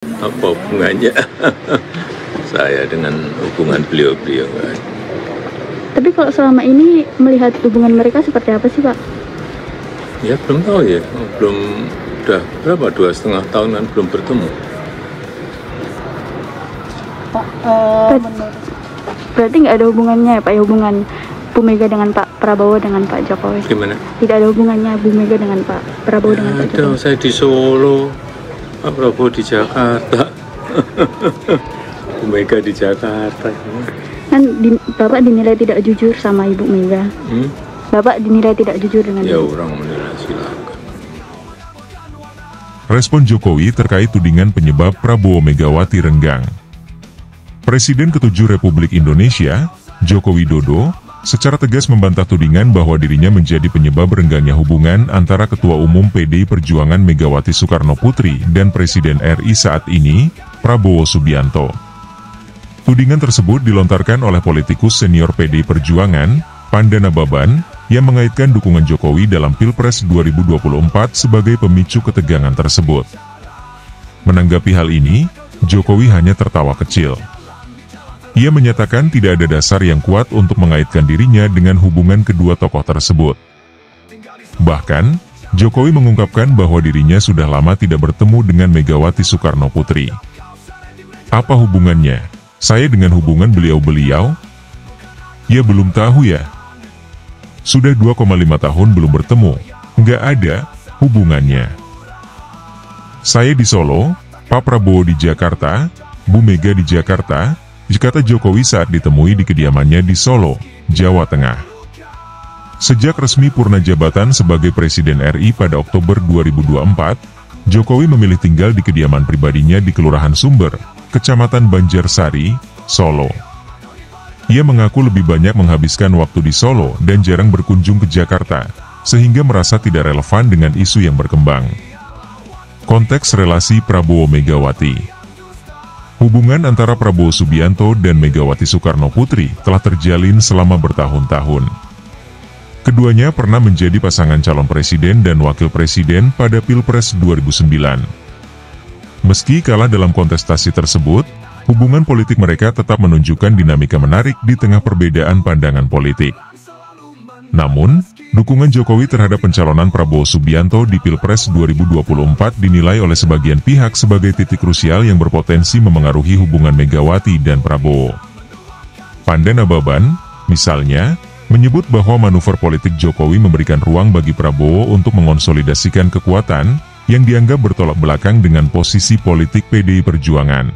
Apa hubungannya saya dengan hubungan beliau-beliau? Tapi kalau selama ini melihat hubungan mereka seperti apa sih, Pak? Ya belum tahu ya, belum, udah berapa, 2,5 tahun kan belum bertemu. Pak, Berarti nggak ada hubungannya ya, Pak, ya, hubungan Bu Mega dengan Pak Prabowo dengan Pak Jokowi? Gimana? Tidak ada hubungannya Bu Mega dengan Pak Prabowo dengan Pak Ada, Jokowi? saya di Solo, Pak Prabowo di Jakarta, Bu Mega di Jakarta. Kan Bapak dinilai tidak jujur sama Ibu Mega. Bapak dinilai tidak jujur dengan Ya Ibu. orang menilai, silakan. Respon Jokowi terkait tudingan penyebab Prabowo Megawati renggang. Presiden ke-7 Republik Indonesia, Joko Widodo, secara tegas membantah tudingan bahwa dirinya menjadi penyebab renggangnya hubungan antara Ketua Umum PDI Perjuangan Megawati Soekarno Putri dan Presiden RI saat ini, Prabowo Subianto. Tudingan tersebut dilontarkan oleh politikus senior PDI Perjuangan, Pandana Baban, yang mengaitkan dukungan Jokowi dalam Pilpres 2024 sebagai pemicu ketegangan tersebut. Menanggapi hal ini, Jokowi hanya tertawa kecil. Ia menyatakan tidak ada dasar yang kuat untuk mengaitkan dirinya dengan hubungan kedua tokoh tersebut. Bahkan, Jokowi mengungkapkan bahwa dirinya sudah lama tidak bertemu dengan Megawati Soekarno Putri. Apa hubungannya saya dengan hubungan beliau-beliau? Ya belum tahu ya. Sudah 2,5 tahun belum bertemu, nggak ada hubungannya. Saya di Solo, Pak Prabowo di Jakarta, Bu Mega di Jakarta, kata Jokowi saat ditemui di kediamannya di Solo, Jawa Tengah. Sejak resmi purna jabatan sebagai Presiden RI pada Oktober 2024, Jokowi memilih tinggal di kediaman pribadinya di Kelurahan Sumber, Kecamatan Banjarsari, Solo. Ia mengaku lebih banyak menghabiskan waktu di Solo dan jarang berkunjung ke Jakarta, sehingga merasa tidak relevan dengan isu yang berkembang. Konteks relasi Prabowo-Megawati. Hubungan antara Prabowo Subianto dan Megawati Soekarno Putri telah terjalin selama bertahun-tahun. Keduanya pernah menjadi pasangan calon presiden dan wakil presiden pada Pilpres 2009. Meski kalah dalam kontestasi tersebut, hubungan politik mereka tetap menunjukkan dinamika menarik di tengah perbedaan pandangan politik. Namun, dukungan Jokowi terhadap pencalonan Prabowo Subianto di Pilpres 2024 dinilai oleh sebagian pihak sebagai titik krusial yang berpotensi memengaruhi hubungan Megawati dan Prabowo. Pandana Baban, misalnya, menyebut bahwa manuver politik Jokowi memberikan ruang bagi Prabowo untuk mengonsolidasikan kekuatan yang dianggap bertolak belakang dengan posisi politik PDI Perjuangan.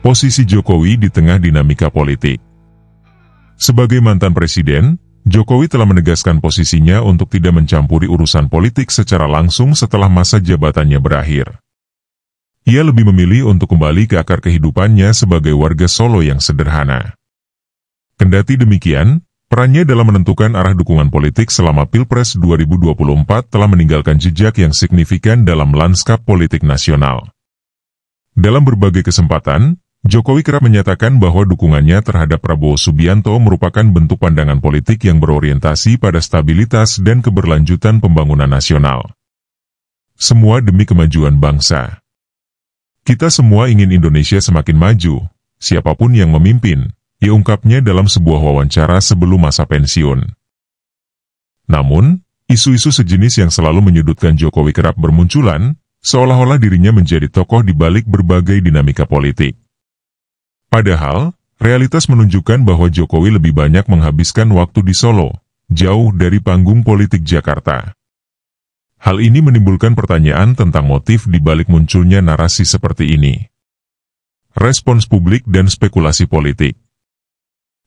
Posisi Jokowi di tengah dinamika politik. Sebagai mantan presiden, Jokowi telah menegaskan posisinya untuk tidak mencampuri urusan politik secara langsung setelah masa jabatannya berakhir. Ia lebih memilih untuk kembali ke akar kehidupannya sebagai warga Solo yang sederhana. Kendati demikian, perannya dalam menentukan arah dukungan politik selama Pilpres 2024 telah meninggalkan jejak yang signifikan dalam lanskap politik nasional. Dalam berbagai kesempatan, Jokowi kerap menyatakan bahwa dukungannya terhadap Prabowo Subianto merupakan bentuk pandangan politik yang berorientasi pada stabilitas dan keberlanjutan pembangunan nasional. Semua demi kemajuan bangsa. Kita semua ingin Indonesia semakin maju, siapapun yang memimpin, ia ungkapnya dalam sebuah wawancara sebelum masa pensiun. Namun, isu-isu sejenis yang selalu menyudutkan Jokowi kerap bermunculan, seolah-olah dirinya menjadi tokoh di balik berbagai dinamika politik. Padahal, realitas menunjukkan bahwa Jokowi lebih banyak menghabiskan waktu di Solo, jauh dari panggung politik Jakarta. Hal ini menimbulkan pertanyaan tentang motif di balik munculnya narasi seperti ini. Respons publik dan spekulasi politik.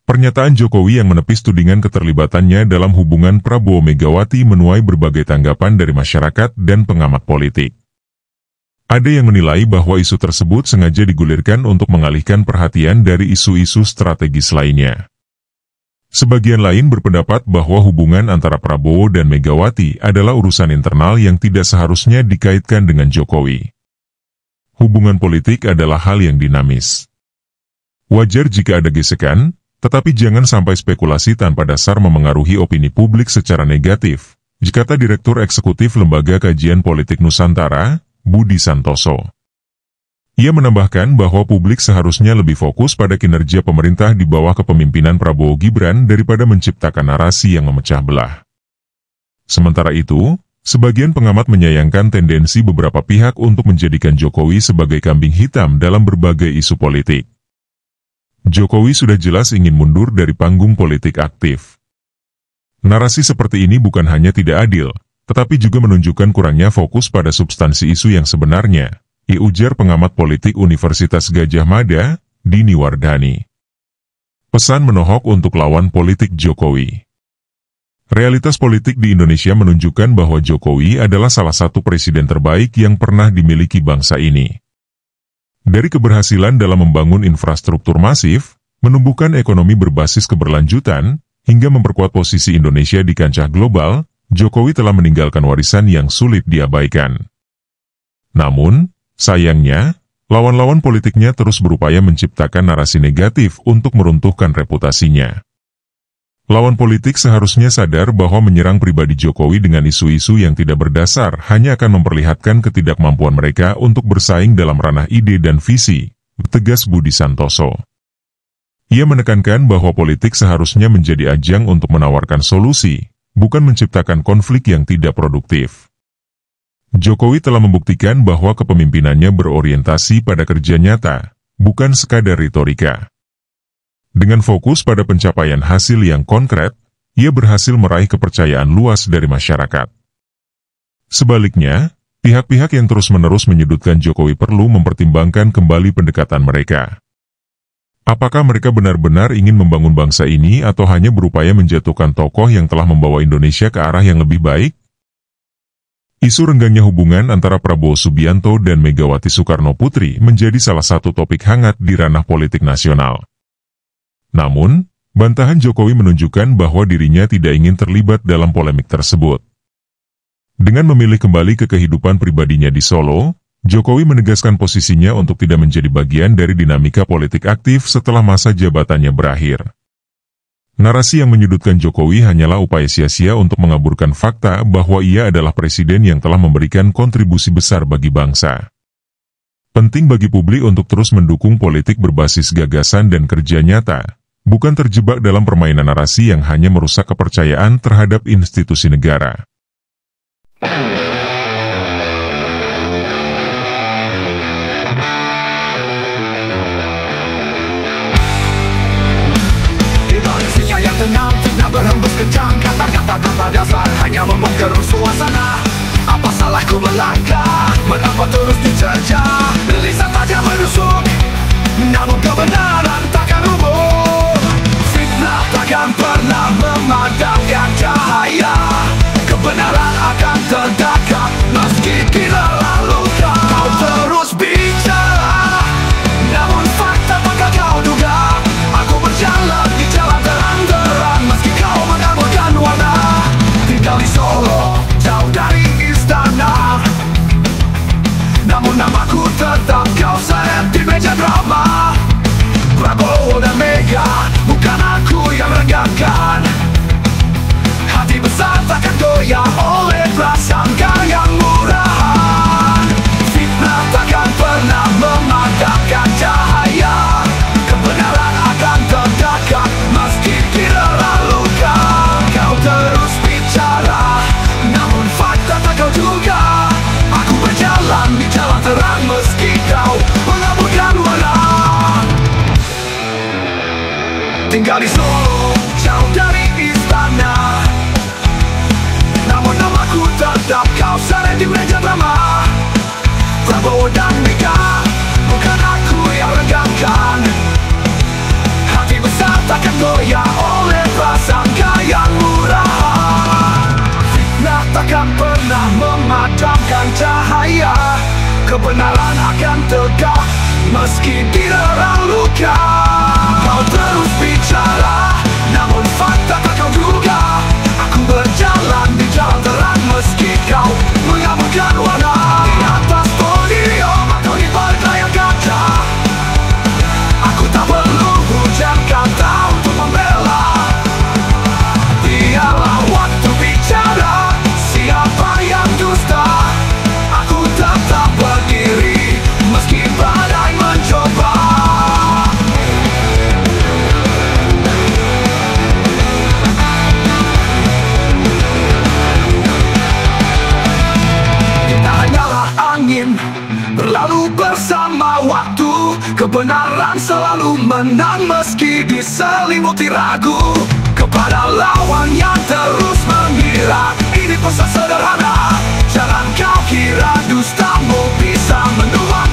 Pernyataan Jokowi yang menepis tudingan keterlibatannya dalam hubungan Prabowo-Megawati menuai berbagai tanggapan dari masyarakat dan pengamat politik. Ada yang menilai bahwa isu tersebut sengaja digulirkan untuk mengalihkan perhatian dari isu-isu strategis lainnya. Sebagian lain berpendapat bahwa hubungan antara Prabowo dan Megawati adalah urusan internal yang tidak seharusnya dikaitkan dengan Jokowi. Hubungan politik adalah hal yang dinamis. Wajar jika ada gesekan, tetapi jangan sampai spekulasi tanpa dasar memengaruhi opini publik secara negatif, kata Direktur Eksekutif Lembaga Kajian Politik Nusantara, Budi Santoso. Ia menambahkan bahwa publik seharusnya lebih fokus pada kinerja pemerintah di bawah kepemimpinan Prabowo Gibran daripada menciptakan narasi yang memecah belah. Sementara itu, sebagian pengamat menyayangkan tendensi beberapa pihak untuk menjadikan Jokowi sebagai kambing hitam dalam berbagai isu politik. Jokowi sudah jelas ingin mundur dari panggung politik aktif. Narasi seperti ini bukan hanya tidak adil, tetapi juga menunjukkan kurangnya fokus pada substansi isu yang sebenarnya, ujar pengamat politik Universitas Gadjah Mada, Dini Wardani. Pesan menohok untuk lawan politik Jokowi. Realitas politik di Indonesia menunjukkan bahwa Jokowi adalah salah satu presiden terbaik yang pernah dimiliki bangsa ini. Dari keberhasilan dalam membangun infrastruktur masif, menumbuhkan ekonomi berbasis keberlanjutan, hingga memperkuat posisi Indonesia di kancah global, Jokowi telah meninggalkan warisan yang sulit diabaikan. Namun, sayangnya, lawan-lawan politiknya terus berupaya menciptakan narasi negatif untuk meruntuhkan reputasinya. Lawan politik seharusnya sadar bahwa menyerang pribadi Jokowi dengan isu-isu yang tidak berdasar hanya akan memperlihatkan ketidakmampuan mereka untuk bersaing dalam ranah ide dan visi, tegas Budi Santoso. Ia menekankan bahwa politik seharusnya menjadi ajang untuk menawarkan solusi, bukan menciptakan konflik yang tidak produktif. Jokowi telah membuktikan bahwa kepemimpinannya berorientasi pada kerja nyata, bukan sekadar retorika. Dengan fokus pada pencapaian hasil yang konkret, ia berhasil meraih kepercayaan luas dari masyarakat. Sebaliknya, pihak-pihak yang terus-menerus menyudutkan Jokowi perlu mempertimbangkan kembali pendekatan mereka. Apakah mereka benar-benar ingin membangun bangsa ini atau hanya berupaya menjatuhkan tokoh yang telah membawa Indonesia ke arah yang lebih baik? Isu renggangnya hubungan antara Prabowo Subianto dan Megawati Soekarno Putri menjadi salah satu topik hangat di ranah politik nasional. Namun, bantahan Jokowi menunjukkan bahwa dirinya tidak ingin terlibat dalam polemik tersebut. Dengan memilih kembali ke kehidupan pribadinya di Solo, Jokowi menegaskan posisinya untuk tidak menjadi bagian dari dinamika politik aktif setelah masa jabatannya berakhir. Narasi yang menyudutkan Jokowi hanyalah upaya sia-sia untuk mengaburkan fakta bahwa ia adalah presiden yang telah memberikan kontribusi besar bagi bangsa. Penting bagi publik untuk terus mendukung politik berbasis gagasan dan kerja nyata, bukan terjebak dalam permainan narasi yang hanya merusak kepercayaan terhadap institusi negara. Indonesia yang tenang, tidak berhembus kencang, kata-kata tanpa dasar hanya membongkar suasana. Apa salahku melangkah, mengapa terus dicerca, lisan tajam menusuk, namun kebenaran takkan umum. Fitnah takkan pernah memadamkan cahaya, kebenaran akan tegakkan meski dilelah luka. Kau terus bicara, namun fakta bakal kau duga. Aku berjalan di jalan terang-terang meski kau mengaburkan warna. Tinggal di Solo, jauh dari istana, namun namaku tetap kau seret di meja drama. Prabowo dan Mega, bukan aku yang renggangkan. Hati besar takkan goyah oleh prasangka yang murahan. Fitnah takkan pernah memadamkan cahaya, kebenaran akan tegakkan meski dilelah luka. Kau terus bicara, namun fakta tak kau duga. Aku berjalan di jalan terang meski kau mengaburkan warna. Tinggal di Solo, jauh dari istana, namun namaku tetap kau seret di meja drama. Prabowo dan Mega, bukan aku yang renggangkan. Hati besar takkan goyah oleh prasangka yang murahan. Fitnah takkan pernah memadamkan cahaya, kebenaran akan tegak meski diderang luka. Kau terus bicara, namun fakta tak kau duga. Aku berjalan di jalan terang meski kau mengaburkan warna. Di atas podium atau di balik layar kaca, aku tak perlu hujan kata untuk membela. Biarlah waktu bicara, siapa yang dusta, aku tetap berdiri pada waktu. Kebenaran selalu menang meski diselimuti ragu. Kepada lawan yang terus mengira, ini pesan sederhana: jangan kau kira dustamu bisa menua.